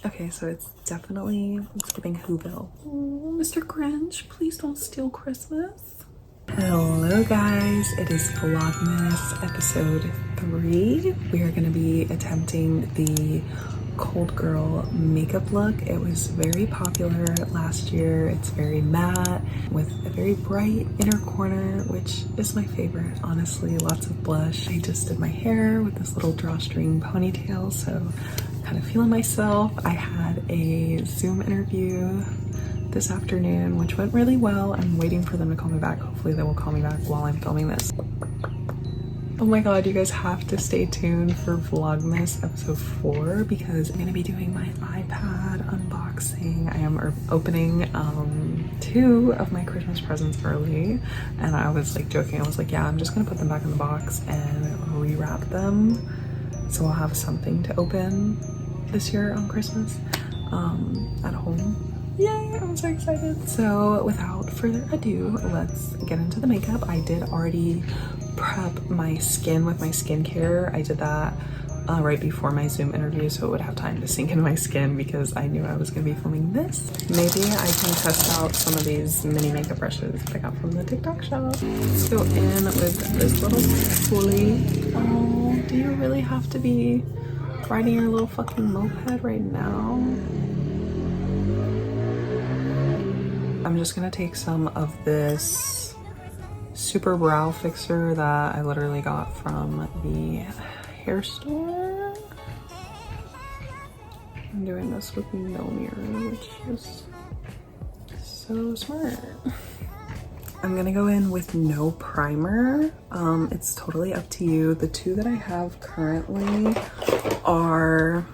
Okay, so it's giving Whoville. Oh, Mr. Grinch, please don't steal Christmas. Hello guys, it is Vlogmas episode 3. We are going to be attempting the Cold Girl makeup look. It was very popular last year. It's very matte with a very bright inner corner, which is my favorite, honestly. Lots of blush. I just did my hair with this little drawstring ponytail, so kind of feeling myself. I had a Zoom interview this afternoon, which went really well. I'm waiting for them to call me back. Hopefully they will call me back while I'm filming this. Oh my god, you guys have to stay tuned for Vlogmas episode 4 because I'm gonna be doing my iPad unboxing. I am opening 2 of my Christmas presents early, and I was like joking. I was like, yeah, I'm just gonna put them back in the box and rewrap them so I'll have something to open this year on Christmas at home. Yay, I'm so excited. So without further ado, let's get into the makeup. I did already prep my skin with my skincare. I did that right before my Zoom interview so it would have time to sink into my skin because I knew I was going to be filming this. Maybe I can test out some of these mini makeup brushes that I got from the TikTok shop. Let's go in with this little spoolie. Oh, do you really have to be riding your little fucking moped right now? I'm just gonna take some of this super brow fixer that I literally got from the hair store. I'm doing this with no mirror, which is so smart. I'm gonna go in with no primer. It's totally up to you. The 2 that I have currently are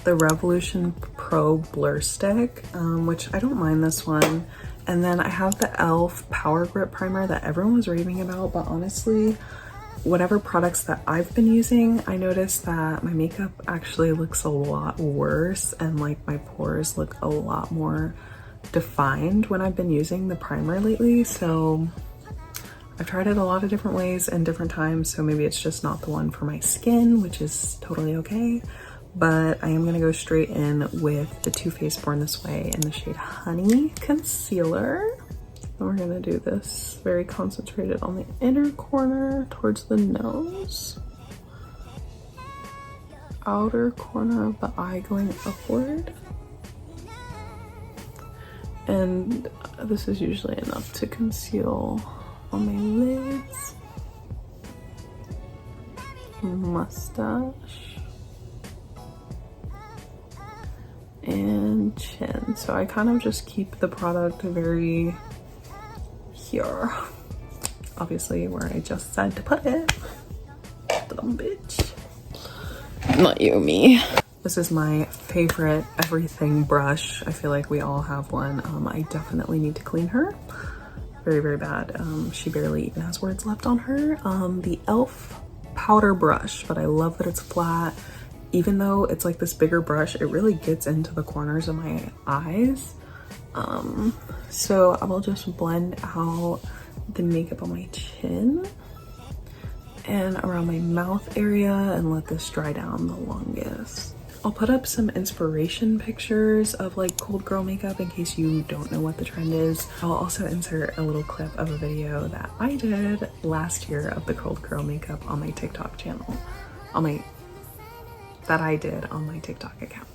the Revolution Pro Blur Stick, which I don't mind this one. And then I have the e.l.f. Power Grip Primer that everyone was raving about, but honestly, whatever products that I've been using, I noticed that my makeup actually looks a lot worse and like my pores look a lot more defined when I've been using the primer lately. So I've tried it a lot of different ways and different times, so maybe it's just not the one for my skin, which is totally okay. But I am gonna go straight in with the Too Faced Born This Way in the shade Honey Concealer. And we're gonna do this very concentrated on the inner corner towards the nose. Outer corner of the eye going upward. And this is usually enough to conceal on my lids. Mustache. And chin. So I kind of just keep the product very here, obviously where I just said to put it. Dumb bitch. Not you, me. This is my favorite everything brush. I feel like we all have one. I definitely need to clean her very, very bad. She barely even has words left on her. The e.l.f. powder brush, but I love that it's flat. Even though it's like this bigger brush, it really gets into the corners of my eyes. So I will just blend out the makeup on my chin and around my mouth area and let this dry down the longest. I'll put up some inspiration pictures of like cold girl makeup in case you don't know what the trend is. I'll also insert a little clip of a video that I did last year of the cold girl makeup on my TikTok channel. That I did on my TikTok account.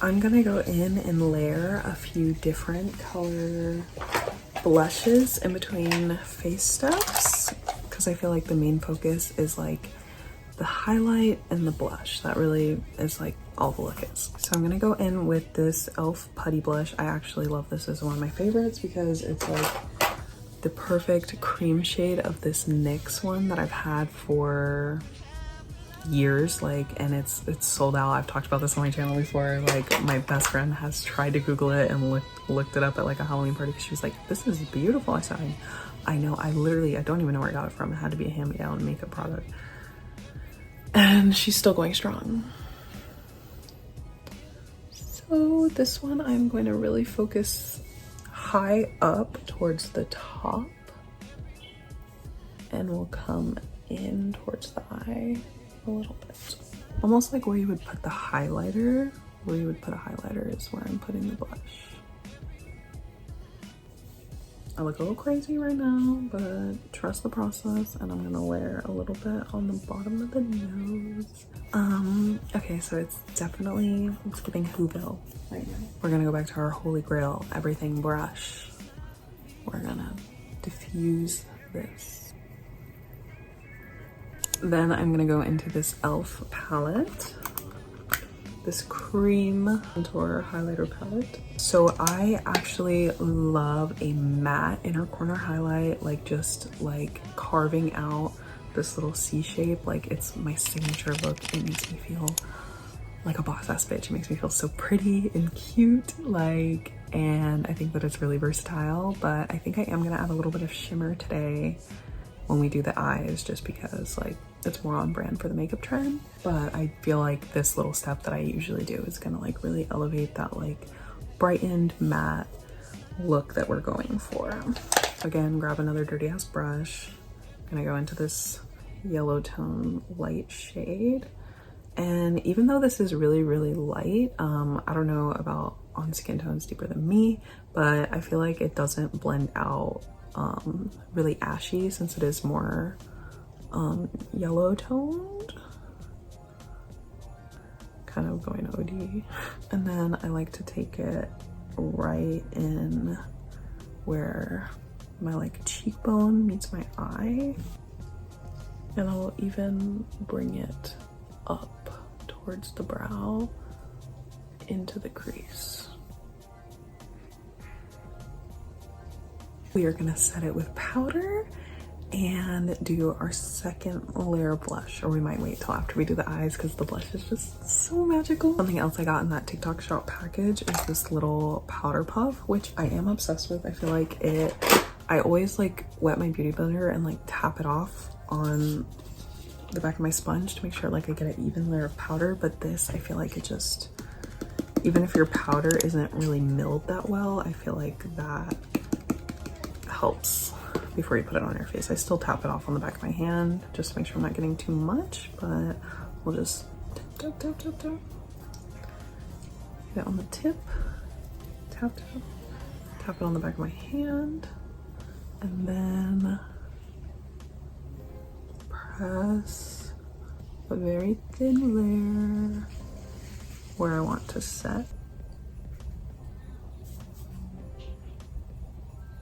I'm gonna go in and layer a few different color blushes in between face steps because I feel like the main focus is like the highlight and the blush. That really is like all the look is. So I'm gonna go in with this e.l.f. Putty Blush. I actually love this as one of my favorites because it's like the perfect cream shade of this NYX one that I've had for years, like, and it's sold out. I've talked about this on my channel before. Like, my best friend has tried to Google it and looked it up at like a Halloween party because she was like, this is beautiful. I said, I know, I don't even know where I got it from. It had to be a hand-me-down makeup product, and she's still going strong. So this one I'm going to really focus high up towards the top and we'll come in towards the eye a little bit. Almost like where you would put the highlighter where you would put a highlighter is where I'm putting the blush. I look a little crazy right now, but trust the process, and I'm gonna layer a little bit on the bottom of the nose. Okay, so it's giving Whoville right now. We're gonna go back to our holy grail, everything brush. We're gonna diffuse this. Then I'm gonna go into this e.l.f. palette. This cream contour highlighter palette. So I actually love a matte inner corner highlight, like just like carving out this little C shape. Like it's my signature look. It makes me feel like a boss ass bitch. It makes me feel so pretty and cute, like, and I think that it's really versatile. But I think I am gonna add a little bit of shimmer today when we do the eyes, just because like it's more on brand for the makeup trend. But I feel like this little step that I usually do is gonna like really elevate that like brightened matte look that we're going for. So again, grab another dirty ass brush. Gonna go into this yellow tone light shade. And even though this is really, really light, I don't know about on skin tones deeper than me, but I feel like it doesn't blend out really ashy since it is more yellow toned, kind of going OD. And then I like to take it right in where my like cheekbone meets my eye, and I'll even bring it up towards the brow into the crease. We are gonna set it with powder and do our second layer of blush, or we might wait till after we do the eyes because the blush is just so magical. Something else I got in that TikTok shop package is this little powder puff, which I am obsessed with. I feel like I always like wet my beauty blender and like tap it off on the back of my sponge to make sure like I get an even layer of powder. But this, I feel like it just, even if your powder isn't really milled that well, I feel like that helps before you put it on your face. I still tap it off on the back of my hand just to make sure I'm not getting too much, but we'll just tap, tap, tap, tap. Get it on the tip, tap, tap, tap it on the back of my hand, and then press a very thin layer where I want to set.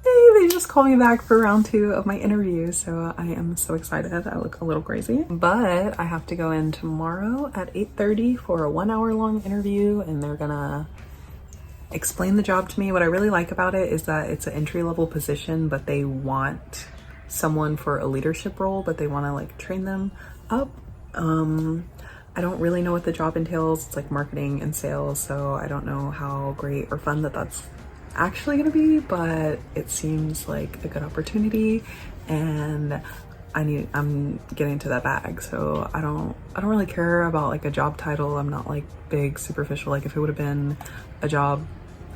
They just called me back for round 2 of my interview, so I am so excited. I look a little crazy, but I have to go in tomorrow at 8:30 for a 1-hour long interview, and they're gonna explain the job to me. What I really like about it is that it's an entry-level position, but they want someone for a leadership role, but they want to like train them up. I don't really know what the job entails. It's like marketing and sales, so I don't know how great or fun that's actually gonna be, but it seems like a good opportunity, and I'm getting to that bag. So I don't really care about like a job title. I'm not like big superficial. Like if it would have been a job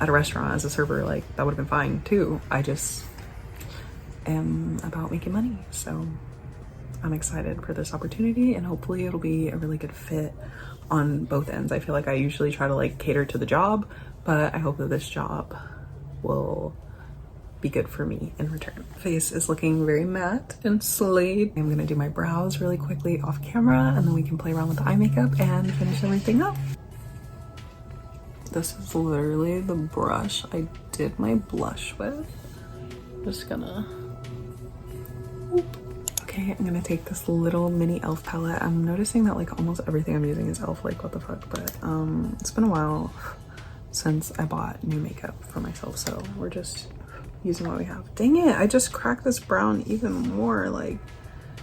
at a restaurant as a server, like that would have been fine too. I just am about making money, so I'm excited for this opportunity, and hopefully it'll be a really good fit on both ends. I feel like I usually try to like cater to the job, but I hope that this job will be good for me in return. Face is looking very matte and slayed. I'm gonna do my brows really quickly off camera, and then we can play around with the eye makeup and finish everything up. This is literally the brush I did my blush with. Just gonna, okay, I'm gonna take this little mini e.l.f. palette. I'm noticing that like almost everything I'm using is e.l.f. Like what the fuck, but it's been a while since I bought new makeup for myself, so we're just using what we have. Dang it, I just cracked this brown even more. Like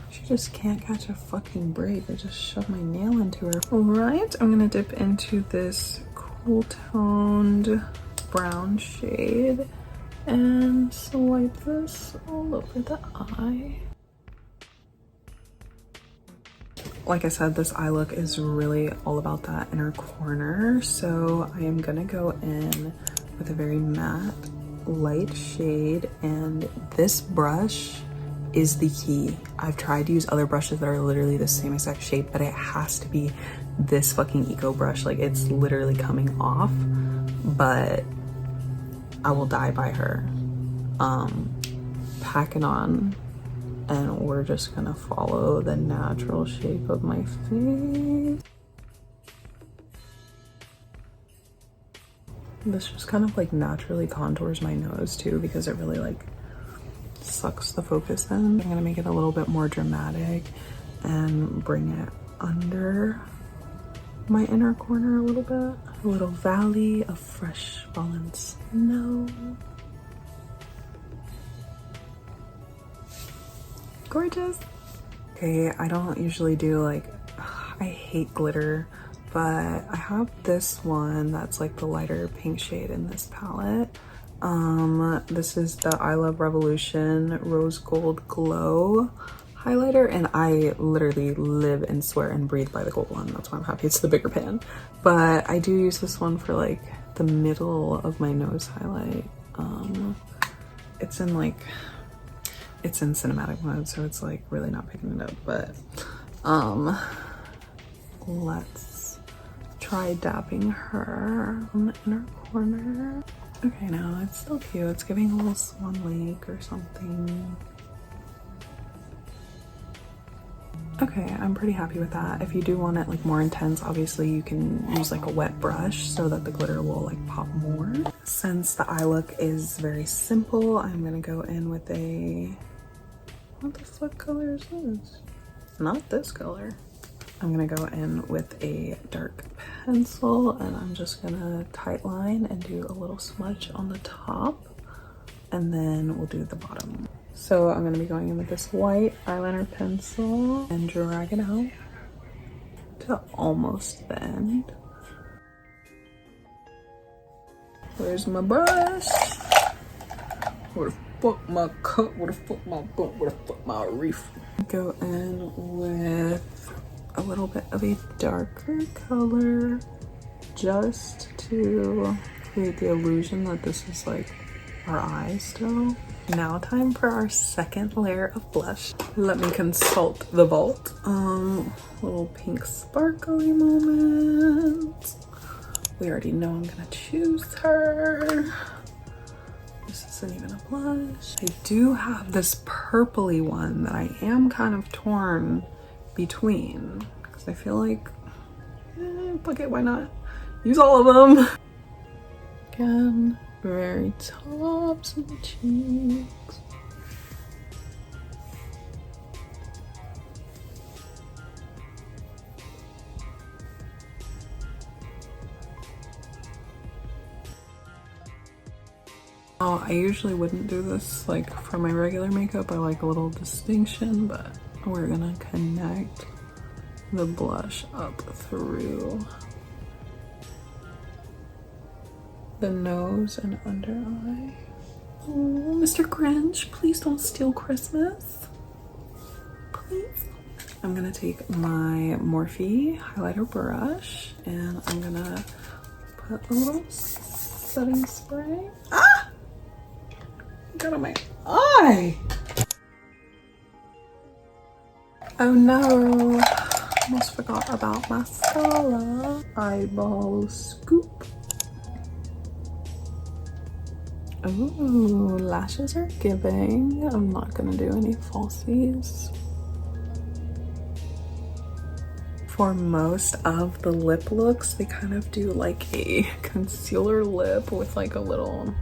she just can't catch a fucking break. I just shoved my nail into her. All right, I'm gonna dip into this cool toned brown shade and swipe this all over the eye. Like I said, this eye look is really all about that inner corner, so I am gonna go in with a very matte light shade, and this brush is the key. I've tried to use other brushes that are literally the same exact shape, but it has to be this fucking eco brush, like it's literally coming off, but I will die by her. Pack it on, and we're just gonna follow the natural shape of my face. This just kind of like naturally contours my nose too, because it really like sucks the focus in. I'm gonna make it a little bit more dramatic and bring it under my inner corner a little bit. A little valley of fresh fallen snow. Gorgeous. Okay, I don't usually do like, I hate glitter, but I have this one that's like the lighter pink shade in this palette. This is the I Love Revolution Rose Gold Glow highlighter, and I literally live and swear and breathe by the gold one. That's why I'm happy it's the bigger pan. But I do use this one for like the middle of my nose highlight. It's in cinematic mode, so it's like really not picking it up, but let's try dabbing her on the inner corner. Okay, now it's still cute. It's giving a little Swan Lake or something. Okay, I'm pretty happy with that. If you do want it like more intense, obviously you can use like a wet brush so that the glitter will like pop more. Since the eye look is very simple, I'm gonna go in with a, what the fuck color is this? Not this color. I'm gonna go in with a dark pencil, and I'm just gonna tight line and do a little smudge on the top, and then we'll do the bottom. So I'm gonna be going in with this white eyeliner pencil and drag it out to almost the end. Where's my brush? Where the fuck my cup? Where the fuck my book? Where the fuck my reef? Go in with a little bit of a darker color just to create the illusion that this is like our eye still. Now time for our second layer of blush. Let me consult the vault. Little pink sparkly moment. We already know I'm gonna choose her. This isn't even a blush. I do have this purpley one that I am kind of torn between, because I feel like, fuck it, why not? Use all of them. Again, very tops of the cheeks. Oh, I usually wouldn't do this like for my regular makeup. I like a little distinction, but we're gonna connect the blush up through the nose and under eye. Oh, Mr. Grinch, please don't steal Christmas. Please. I'm gonna take my Morphe highlighter brush and I'm gonna put a little setting spray. Ah! Got on my eye. Oh no, almost forgot about mascara. Eyeball scoop. Ooh, lashes are giving. I'm not gonna do any falsies. For most of the lip looks, they kind of do like a concealer lip with like a little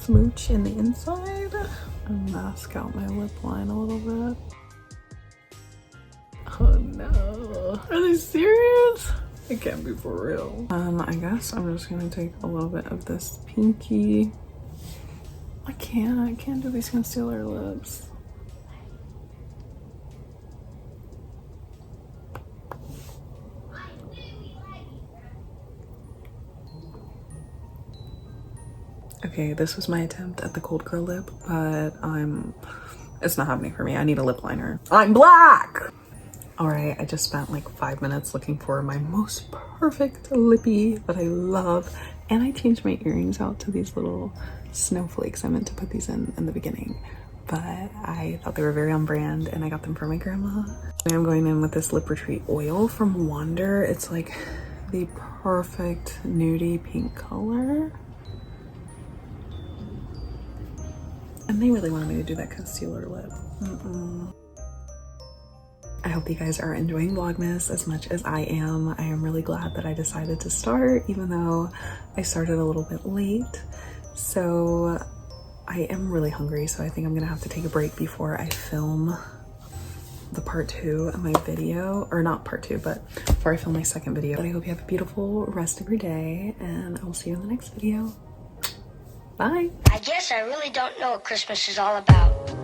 smooch in the inside and mask out my lip line a little bit. Oh no, are they serious? It can't be for real. I guess I'm just gonna take a little bit of this pinky. I can't do these concealer lips. Okay, this was my attempt at the cold girl lip, but it's not happening for me. I need a lip liner. I'm black! All right, I just spent like 5 minutes looking for my most perfect lippy that I love. And I changed my earrings out to these little snowflakes. I meant to put these in the beginning, but I thought they were very on brand and I got them for my grandma. I'm going in with this Lip Retreat oil from Wander. It's like the perfect nudie pink color. And they really wanted me to do that concealer lip. I hope you guys are enjoying Vlogmas as much as I am. I am really glad that I decided to start, even though I started a little bit late. So I am really hungry, so I think I'm gonna have to take a break before I film the part 2 of my video, or not part 2, but before I film my second video. But I hope you have a beautiful rest of your day, and I will see you in the next video. Bye. I guess I really don't know what Christmas is all about.